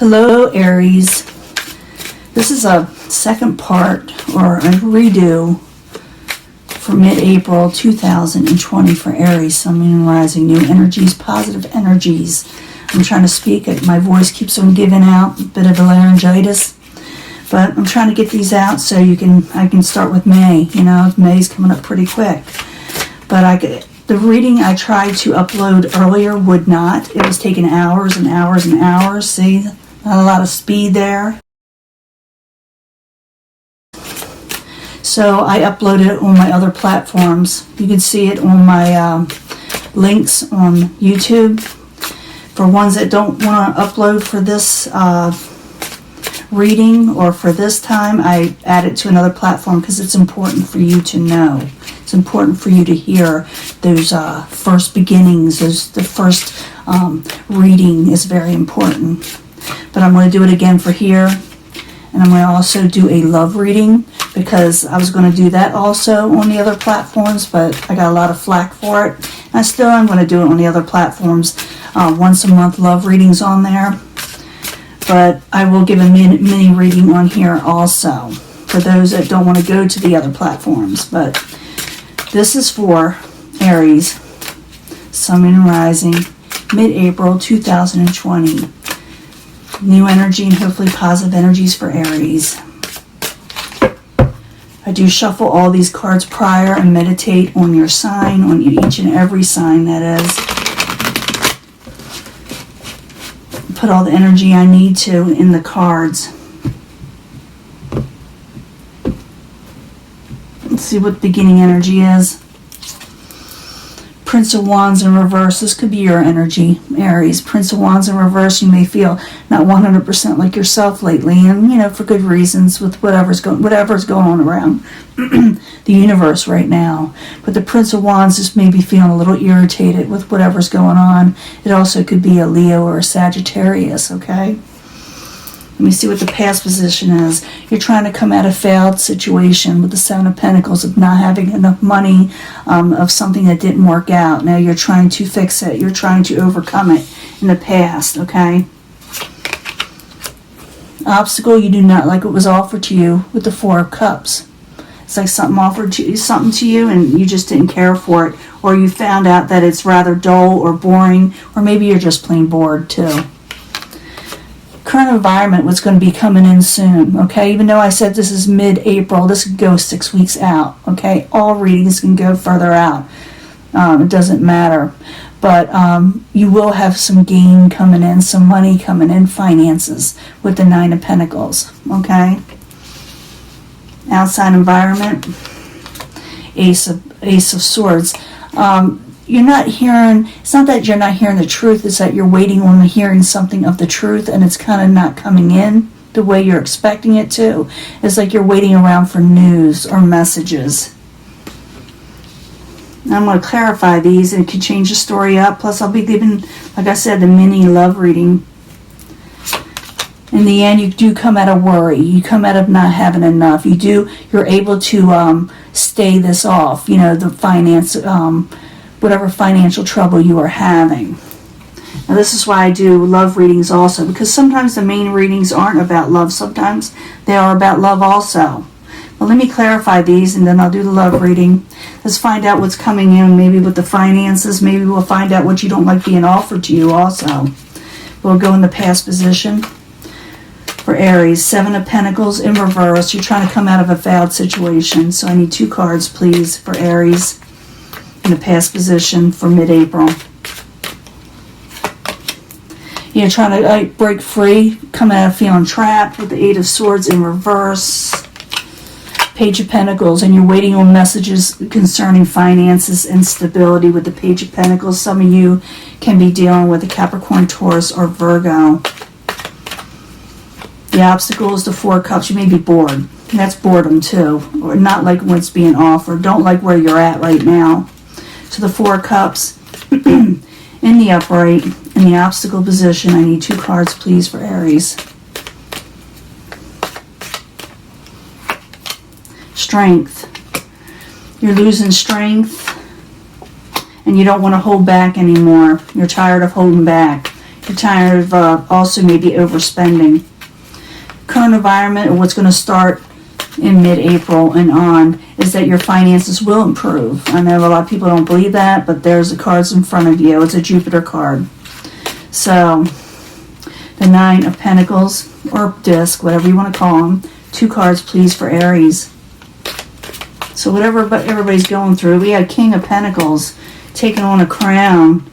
Hello, Aries. This is a second part or a redo for mid-April 2020 for Aries, Sun, Moon, and Rising. New energies, positive energies. I'm trying to speak. My voice keeps on giving out, a bit of a laryngitis. But I'm trying to get these out so I can start with May. You know, May's coming up pretty quick. But the reading I tried to upload earlier would not. It was taking hours and hours and hours. See, not a lot of speed there. So I uploaded it on my other platforms. You can see it on my links on YouTube. For ones that don't want to upload for this reading or for this time, I add it to another platform because it's important for you to know. It's important for you to hear those first beginnings. The first reading is very important. But I'm going to do it again for here. And I'm going to also do a love reading because I was going to do that also on the other platforms, but I got a lot of flack for it. And I still am going to do it on the other platforms. Once a month love readings on there. But I will give a mini reading on here also for those that don't want to go to the other platforms. But this is for Aries, Sun, Moon, and Rising, mid-April 2020. New energy and hopefully positive energies for Aries. I do shuffle all these cards prior and meditate on your sign, on each and every sign that is. Put all the energy I need to in the cards. Let's see what beginning energy is. Prince of Wands in reverse. This could be your energy, Aries. Prince of Wands in reverse. You may feel not 100% like yourself lately, and you know, for good reasons with whatever's going on around the universe right now. But the Prince of Wands just may be feeling a little irritated with whatever's going on. It also could be a Leo or a Sagittarius. Okay. Let me see what the past position is. You're trying to come out of a failed situation with the Seven of Pentacles of not having enough money, of something that didn't work out. Now you're trying to fix it. You're trying to overcome it in the past, okay? Obstacle you do not like what was offered to you with the Four of Cups. It's like something offered something to you and you just didn't care for it. Or you found out that it's rather dull or boring. Or maybe you're just plain bored too. Current environment, what's going to be coming in soon, okay? Even though I said this is mid-April, this could go 6 weeks out, okay? All readings can go further out. It doesn't matter. But you will have some gain coming in, some money coming in, finances with the Nine of Pentacles, okay? Outside environment, Ace of Swords. You're not hearing, it's not that you're not hearing the truth, it's that you're waiting on hearing something of the truth and it's kind of not coming in the way you're expecting it to. It's like you're waiting around for news or messages. I'm going to clarify these and it can change the story up. Plus I'll be giving, like I said, the mini love reading. In the end, you do come out of worry. You come out of not having enough. You're able to stay this off, you know, the finance, whatever financial trouble you are having. Now this is why I do love readings also, because sometimes the main readings aren't about love. Sometimes they are about love also. Well, let me clarify these and then I'll do the love reading. Let's find out what's coming in, maybe with the finances. Maybe we'll find out what you don't like being offered to you also. We'll go in the past position. For Aries, Seven of Pentacles in reverse. You're trying to come out of a failed situation. So I need 2 cards, please, for Aries. In the past position for mid-April. You're trying to break free, come out of feeling trapped with the Eight of Swords in reverse. Page of Pentacles, and you're waiting on messages concerning finances and stability with the Page of Pentacles. Some of you can be dealing with a Capricorn, Taurus, or Virgo. The obstacle is the Four of Cups. You may be bored. That's boredom too, or not like what's being offered. Don't like where you're at right now. So the Four of Cups in the upright, in the obstacle position. I need 2 cards, please, for Aries. Strength. You're losing strength and you don't want to hold back anymore. You're tired of holding back. You're tired of also maybe overspending. Current environment, or what's going to start in mid-April and on, is that your finances will improve. I know a lot of people don't believe that, but there's the cards in front of you. It's a Jupiter card. So, the Nine of Pentacles, or disc, whatever you want to call them. 2 cards, please, for Aries. So whatever everybody's going through, we had King of Pentacles taking on a crown.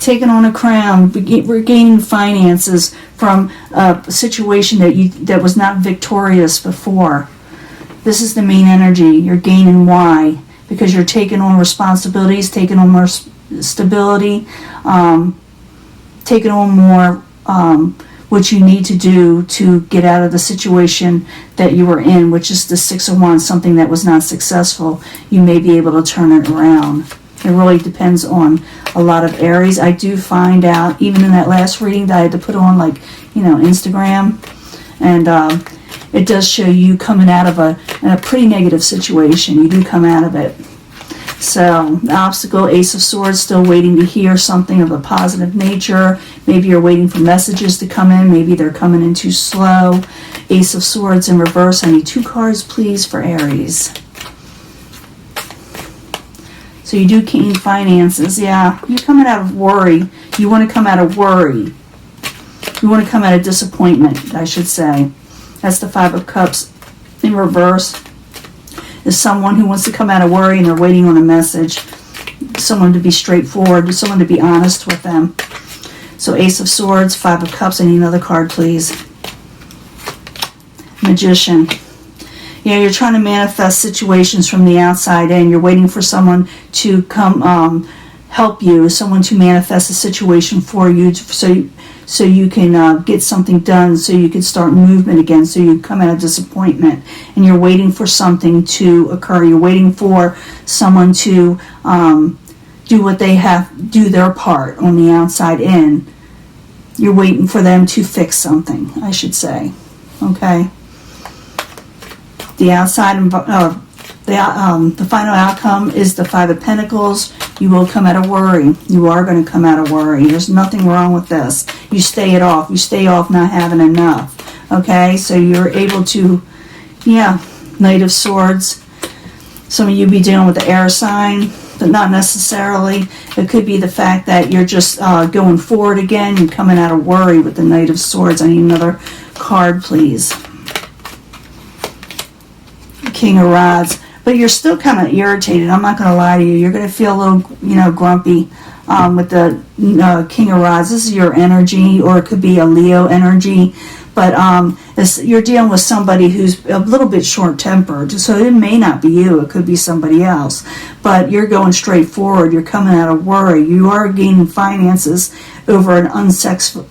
Regaining finances from a situation that was not victorious before. This is the main energy. You're gaining. Why? Because you're taking on responsibilities, taking on more stability, taking on more what you need to do to get out of the situation that you were in, which is the Six of Wands, something that was not successful. You may be able to turn it around. It really depends on a lot of Aries. I do find out, even in that last reading that I had to put on, like, Instagram, and it does show you coming out of a pretty negative situation. You do come out of it. So, the obstacle, Ace of Swords, still waiting to hear something of a positive nature. Maybe you're waiting for messages to come in. Maybe they're coming in too slow. Ace of Swords in reverse. I need 2 cards, please, for Aries. So you do gain finances. Yeah, you're coming out of worry. You want to come out of worry. You want to come out of disappointment, I should say. That's the Five of Cups in reverse. Is someone who wants to come out of worry and they're waiting on a message. Someone to be straightforward. Someone to be honest with them. So Ace of Swords, Five of Cups. I need another card, please. Magician. Yeah, you're trying to manifest situations from the outside in. You're waiting for someone to come help you, someone to manifest a situation for you, so you can get something done, so you can start movement again, so you come out of disappointment. And you're waiting for something to occur. You're waiting for someone to do what they have, do their part on the outside in. You're waiting for them to fix something, I should say. Okay? The outside, the final outcome is the Five of Pentacles. You will come out of worry. You are going to come out of worry. There's nothing wrong with this. You stay it off. You stay off not having enough. Okay, so you're able to, Knight of Swords. Some of you be dealing with the air sign, but not necessarily. It could be the fact that you're just going forward again. You're coming out of worry with the Knight of Swords. I need another card, please. King of Rods. But you're still kind of irritated. I'm not going to lie to you. You're going to feel a little, grumpy with the King of Rods. This is your energy, or it could be a Leo energy. But you're dealing with somebody who's a little bit short-tempered. So it may not be you. It could be somebody else. But you're going straight forward. You're coming out of worry. You are gaining finances over an unsuccessful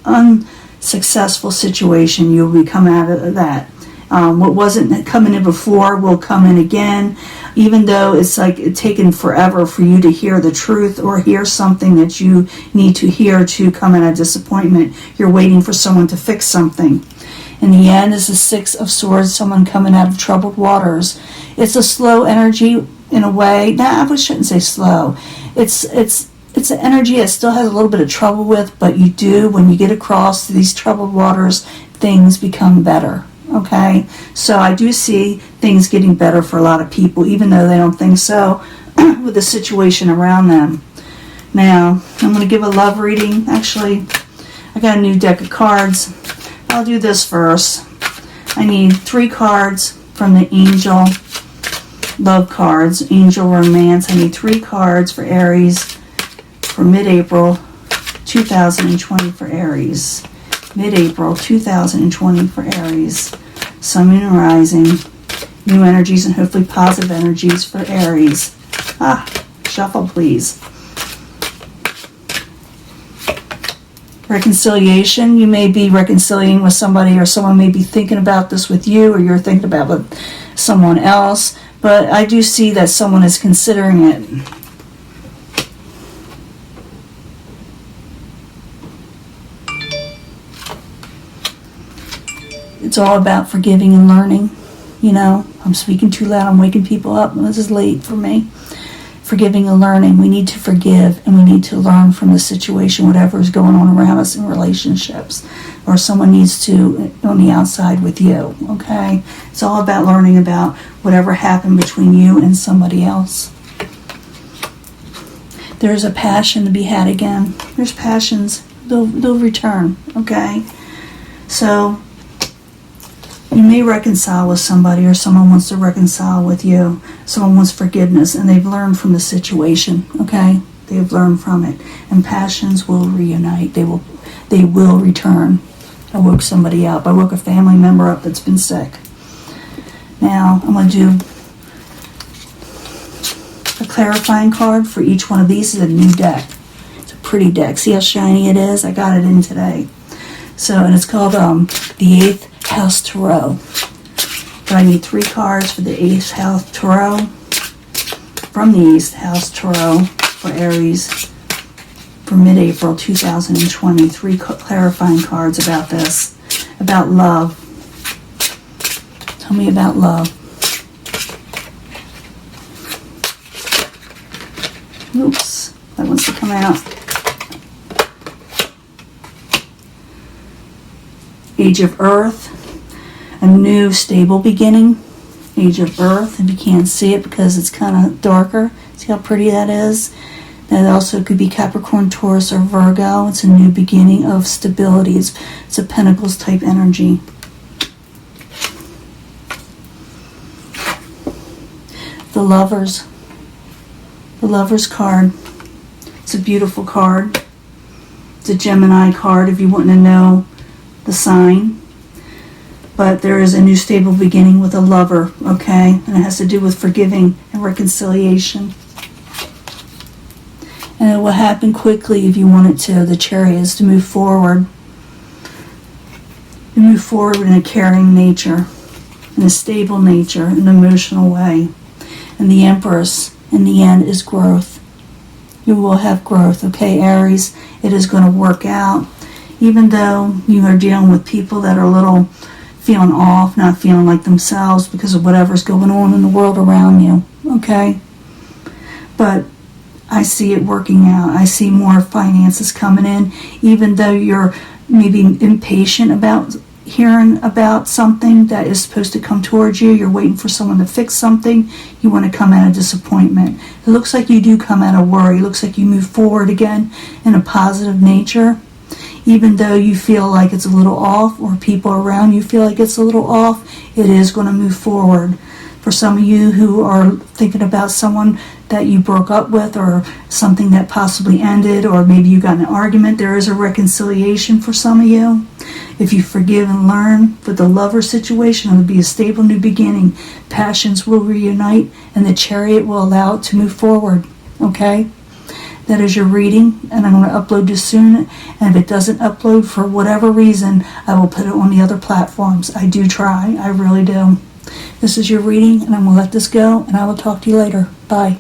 situation. You'll be coming out of that. What wasn't coming in before will come in again, even though it's like it's taken forever for you to hear the truth or hear something that you need to hear to come in a disappointment. You're waiting for someone to fix something. In the end is the Six of Swords, someone coming out of troubled waters. It's a slow energy in a way. I shouldn't say slow. It's an energy that still has a little bit of trouble with, but when you get across these troubled waters, things become better. Okay, so I do see things getting better for a lot of people, even though they don't think so with the situation around them. Now, I'm going to give a love reading. Actually, I got a new deck of cards. I'll do this first. I need 3 cards from the Angel Love cards, Angel Romance. I need 3 cards for Aries for mid-April 2020 for Aries. Mid-April 2020 for Aries. Sun, Moon, and Rising. New energies and hopefully positive energies for Aries. Shuffle, please. Reconciliation. You may be reconciliating with somebody, or someone may be thinking about this with you, or you're thinking about it with someone else. But I do see that someone is considering it. It's all about forgiving and learning. I'm speaking too loud. I'm waking people up. This is late for me. forgiving and learning. We need to forgive and we need to learn from the situation, whatever is going on around us in relationships, or someone needs to on the outside with you, okay? It's all about learning about whatever happened between you and somebody else. There's a passion to be had again. There's passions. They'll return, okay? So you may reconcile with somebody, or someone wants to reconcile with you. Someone wants forgiveness, and they've learned from the situation, okay? They've learned from it. And passions will reunite. They will return. I woke somebody up. I woke a family member up that's been sick. Now, I'm going to do a clarifying card for each one of these. Is a new deck. It's a pretty deck. See how shiny it is? I got it in today. So, and it's called the 8th House Tarot. But I need 3 cards for the 8th House Tarot, from the 8th House Tarot for Aries for mid-April 2020. 3 clarifying cards about this, about love. Tell me about love. Oops, that wants to come out. Age of Earth, a new stable beginning. Age of Earth, if you can't see it because it's kind of darker. See how pretty that is? That also could be Capricorn, Taurus, or Virgo. It's a new beginning of stability. It's a Pentacles type energy. The Lovers. The Lovers card. It's a beautiful card. It's a Gemini card if you want to know the sign. But there is a new stable beginning with a lover, okay? And it has to do with forgiving and reconciliation. And it will happen quickly if you want it to. The Chariot is to move forward. You move forward in a caring nature, in a stable nature, in an emotional way. And the Empress, in the end, is growth. You will have growth, okay, Aries? It is going to work out. Even though you are dealing with people that are a little feeling off, not feeling like themselves because of whatever's going on in the world around you, okay? But I see it working out. I see more finances coming in, even though you're maybe impatient about hearing about something that is supposed to come towards you. You're waiting for someone to fix something. You want to come out of disappointment. It looks like you do come out of worry. It looks like you move forward again in a positive nature. Even though you feel like it's a little off, or people around you feel like it's a little off, it is going to move forward. For some of you who are thinking about someone that you broke up with, or something that possibly ended, or maybe you got in an argument, there is a reconciliation for some of you. If you forgive and learn, with the lover situation, it will be a stable new beginning. Passions will reunite, and the Chariot will allow it to move forward. Okay? That is your reading, and I'm going to upload this soon. And if it doesn't upload for whatever reason, I will put it on the other platforms. I do try. I really do. This is your reading, and I'm going to let this go, and I will talk to you later. Bye.